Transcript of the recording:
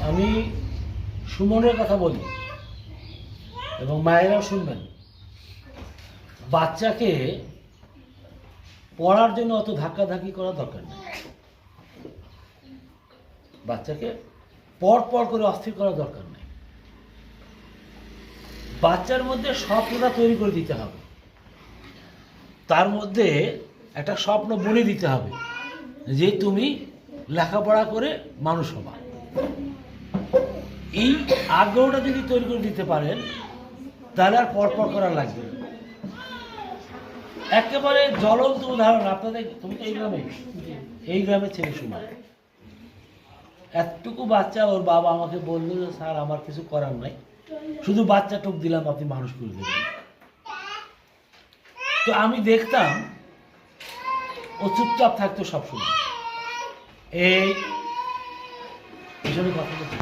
আমি সুমনের কথা বলি এবং মায়েরাও শুনবেন। বাচ্চাকে পড়ার জন্য অত ধাক্কাধাক্কি করা দরকার নেই। বাচ্চাকে পর করে অস্থির করা দরকার নেই। বাচ্চার মধ্যে স্বপ্নটা তৈরি করে দিতে হবে, তার মধ্যে একটা স্বপ্ন বলে দিতে হবে যে তুমি লেখাপড়া করে মানুষ হবা। এই আগ্রহটা যদি তৈরি করে দিতে পারেন তাহলে আর পরপর করা লাগবে। একেবারে জ্বলন্ত উদাহরণ আপনাদের, তুমি তো এই গ্রামের ছেলে শোনা, এতটুকু বাচ্চা, ওর বাবা আমাকে বললো যে স্যার আমার কিছু করার নাই, শুধু বাচ্চা টোক দিলাম আপনি মানুষ করে দেবেন। তো আমি দেখতাম ও চুপচাপ থাকতো সবসময়, এই কথা বলছি।